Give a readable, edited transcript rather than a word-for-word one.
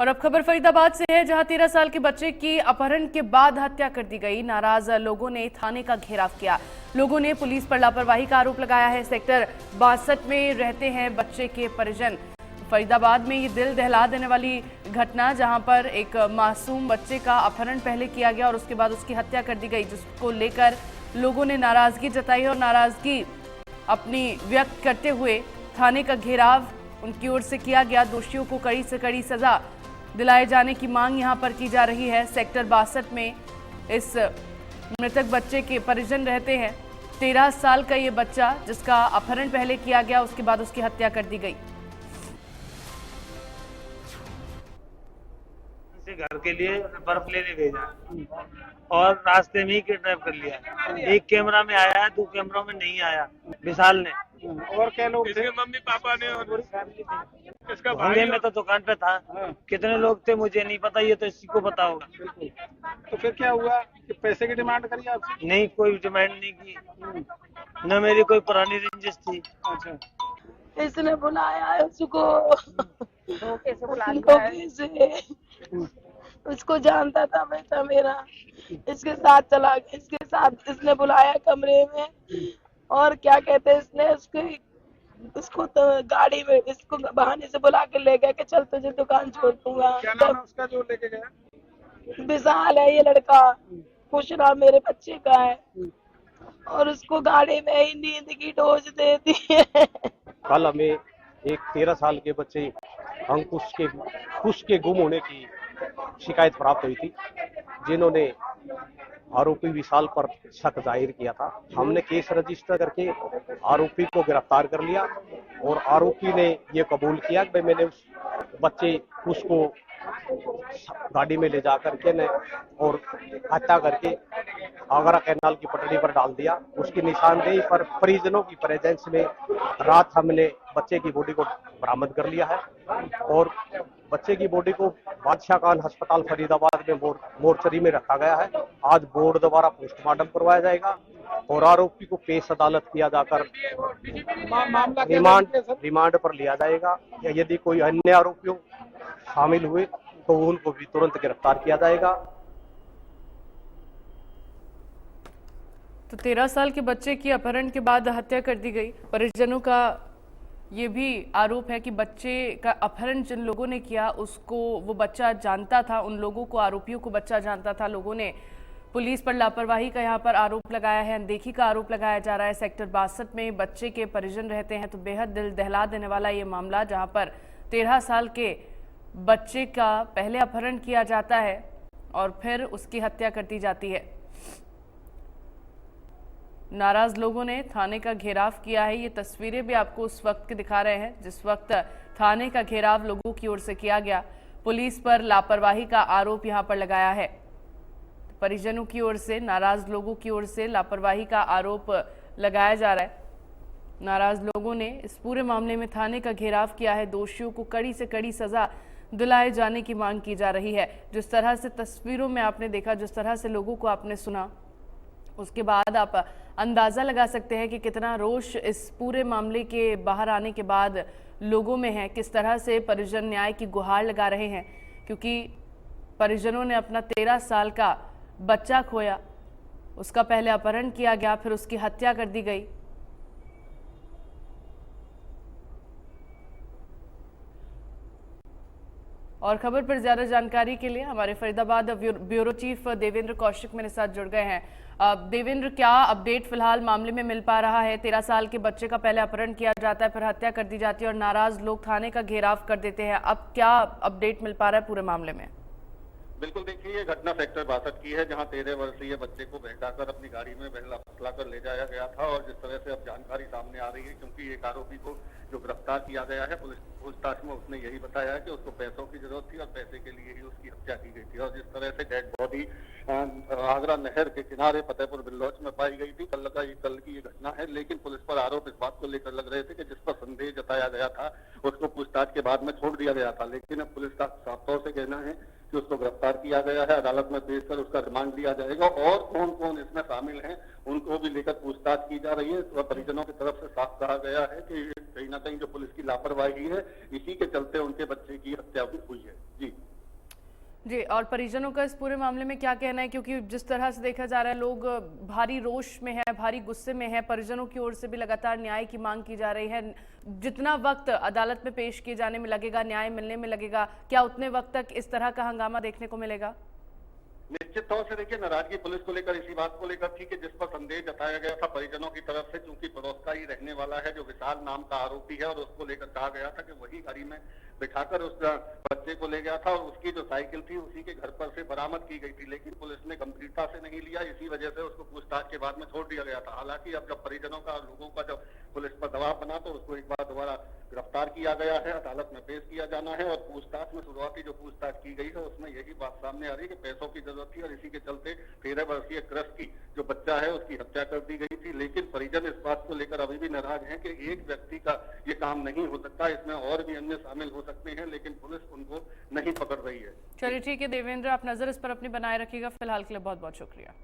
और अब खबर फरीदाबाद से है, जहां 13 साल के बच्चे की अपहरण के बाद हत्या कर दी गई। नाराज लोगों ने थाने का घेराव किया। लोगों ने पुलिस पर लापरवाही का आरोप लगाया है। सेक्टर 62 में रहते हैं बच्चे के परिजन। फरीदाबाद में ये दिल दहला देने वाली घटना, जहां पर एक मासूम बच्चे का अपहरण पहले किया गया और उसके बाद उसकी हत्या कर दी गई, जिसको लेकर लोगों ने नाराजगी जताई और नाराजगी अपनी व्यक्त करते हुए थाने का घेराव उनकी ओर से किया गया। दोषियों को कड़ी से कड़ी सजा दिलाए जाने की मांग यहां पर की जा रही है। सेक्टर 62 में इस मृतक बच्चे के परिजन रहते हैं। 13 साल का ये बच्चा, जिसका अपहरण पहले किया गया, उसके बाद उसकी हत्या कर दी गई। घर के लिए बर्फ लेने भेजा और रास्ते में ही किडनैप कर लिया। एक कैमरा में आया है, 2 कैमरों में नहीं आया विशाल ने। और क्या लोग इसके मम्मी पापा ने और इसका भाई में तो दुकान पे था। कितने लोग थे मुझे नहीं पता, ये तो इसी को पता होगा। तो फिर क्या हुआ कि पैसे की डिमांड करी आपसे? नहीं, कोई डिमांड नहीं की, न मेरी कोई पुरानी रंजिश थी। अच्छा, इसने बुलाया है उसको, धोखे से बुला धोखे से। उसको जानता था बेटा मेरा, इसके साथ चला गया, इसके साथ इसने बुलाया कमरे में और क्या कहते हैं, इसने उसको तो गाड़ी में इसको बहाने से बुला के ले गया कि चल तुझे दुकान छोड़ दूंगा। क्या नाम है उसका जो लेके गया? विशाल है ये लड़का, खुशरा मेरे बच्चे का है और उसको गाड़ी में ही नींद की डोज दे दी है। कल हमें एक 13 साल के बच्चे कुश के गुम होने की शिकायत प्राप्त हुई थी, जिन्होंने आरोपी विशाल पर शक जाहिर किया था। हमने केस रजिस्टर करके आरोपी को गिरफ्तार कर लिया और आरोपी ने ये कबूल किया कि मैंने उस बच्चे कुश को गाड़ी में ले जाकर के न और हत्या करके आगरा कैनाल की पटड़ी पर डाल दिया। उसकी निशानदेही पर परिजनों की प्रेजेंस में रात हमने बच्चे की बॉडी को बरामद कर लिया है और बच्चे की बॉडी को बादशाह खान अस्पताल फरीदाबाद में मोर्चरी में रखा गया है। आज बोर्ड द्वारा पोस्टमार्टम करवाया जाएगा और आरोपी को पेश अदालत किया जाकर मामला रिमांड पर लिया जाएगा। या यदि कोई अन्य आरोपियों शामिल हुए तो उनको भी तुरंत गिरफ्तार किया जाएगा। तो 13 साल के बच्चे की अपहरण के बाद हत्या कर दी गई। परिजनों का ये भी आरोप है कि बच्चे का अपहरण जिन लोगों ने किया उसको वो बच्चा जानता था, उन लोगों को, आरोपियों को बच्चा जानता था। लोगों ने पुलिस पर लापरवाही का यहाँ पर आरोप लगाया है, अनदेखी का आरोप लगाया जा रहा है। सेक्टर 62 में बच्चे के परिजन रहते हैं। तो बेहद दिल दहला देने वाला ये मामला, जहाँ पर 13 साल के बच्चे का पहले अपहरण किया जाता है और फिर उसकी हत्या कर दी जाती है। नाराज लोगों ने थाने का घेराव किया है। ये तस्वीरें भी आपको उस वक्त की दिखा रहे हैं जिस वक्त थाने का घेराव लोगों की ओर से किया गया। पुलिस पर लापरवाही का आरोप यहां पर लगाया है। परिजनों की ओर से, नाराज लोगों की ओर से लापरवाही का आरोप लगाया जा रहा है। नाराज लोगों ने इस पूरे मामले में थाने का घेराव किया है। दोषियों को कड़ी से कड़ी सजा दिलाए जाने की मांग की जा रही है। जिस तरह से तस्वीरों में आपने देखा, जिस तरह से लोगों को आपने सुना, उसके बाद आप अंदाज़ा लगा सकते हैं कि कितना रोष इस पूरे मामले के बाहर आने के बाद लोगों में है। किस तरह से परिजन न्याय की गुहार लगा रहे हैं, क्योंकि परिजनों ने अपना 13 साल का बच्चा खोया। उसका पहले अपहरण किया गया, फिर उसकी हत्या कर दी गई। और खबर पर ज्यादा जानकारी के लिए हमारे फरीदाबाद ब्यूरो चीफ देवेंद्र कौशिक मेरे साथ जुड़ गए हैं। देवेंद्र, क्या अपडेट फिलहाल मामले में मिल पा रहा है? 13 साल के बच्चे का पहले अपहरण किया जाता है, फिर हत्या कर दी जाती है और नाराज लोग थाने का घेराव कर देते हैं। अब क्या अपडेट मिल पा रहा है पूरे मामले में? बिल्कुल, देखिए, ये घटना सेक्टर 62 की है, जहां 13 वर्षीय बच्चे को बहकाकर अपनी गाड़ी में बहला फुसला कर ले जाया गया था। और जिस तरह से अब जानकारी सामने आ रही है, क्योंकि एक आरोपी को जो गिरफ्तार किया गया है, पुलिस पूछताछ में उसने यही बताया है कि उसको पैसों की जरूरत थी और पैसे के लिए ही उसकी हत्या की गई थी। और जिस तरह से डेड बॉडी आगरा नहर के किनारे फतेहपुर बिल्लौच में पाई गई थी। कल की ये घटना है, लेकिन पुलिस पर आरोप इस बात को लेकर लग रहे थे कि जिस पर संदेह जताया गया था उसको पूछताछ के बाद में छोड़ दिया गया था, लेकिन अब पुलिस का साफ तौर से कहना है कि उसको गिरफ्तार किया गया है, अदालत में पेश कर उसका रिमांड लिया जाएगा और कौन कौन इसमें शामिल हैं उनको भी लेकर पूछताछ की जा रही है। तो परिजनों की तरफ से साफ कहा गया है कि कहीं ना कहीं जो पुलिस की लापरवाही है, इसी के चलते उनके बच्चे की हत्या भी हुई है। जी, और परिजनों का इस पूरे मामले में क्या कहना है, क्योंकि जिस तरह से देखा जा रहा है लोग भारी रोष में है, भारी गुस्से में है, परिजनों की ओर से भी लगातार न्याय की मांग की जा रही है। जितना वक्त अदालत में पेश किए जाने में लगेगा, न्याय मिलने में लगेगा, क्या उतने वक्त तक इस तरह का हंगामा देखने को मिलेगा? निश्चित तौर से देखिए, नाराजगी पुलिस को लेकर इसी बात को लेकर थी कि जिस पर संदेह जताया गया था परिजनों की तरफ से, क्योंकि पड़ोस का ही रहने वाला है जो विशाल नाम का आरोपी है, और उसको लेकर कहा गया था कि वही गाड़ी में बिठाकर उस बच्चे को ले गया था और उसकी जो साइकिल थी उसी के घर पर से बरामद की गई थी, लेकिन पुलिस ने गंभीरता से नहीं लिया। इसी वजह से उसको पूछताछ के बाद में छोड़ दिया गया था। हालांकि अब जब परिजनों का और लोगों का जब पुलिस पर दबाव बना तो उसको एक बार दोबारा गिरफ्तार किया गया है, अदालत में पेश किया जाना है। और पूछताछ में शुरुआती जो पूछताछ की गई है उसमें यही बात सामने आ रही है कि पैसों की जरूरत थी और इसी के चलते 13 वर्षीय क्रश की जो बच्चा है उसकी हत्या कर दी गई थी। लेकिन परिजन इस बात को लेकर अभी भी नाराज हैं कि एक व्यक्ति का ये काम नहीं हो सकता, इसमें और भी अन्य शामिल हो सकते हैं, लेकिन पुलिस उनको नहीं पकड़ रही है। चलिए ठीक है देवेंद्र, आप नजर इस पर अपनी बनाए रखिएगा। फिलहाल के लिए बहुत बहुत शुक्रिया।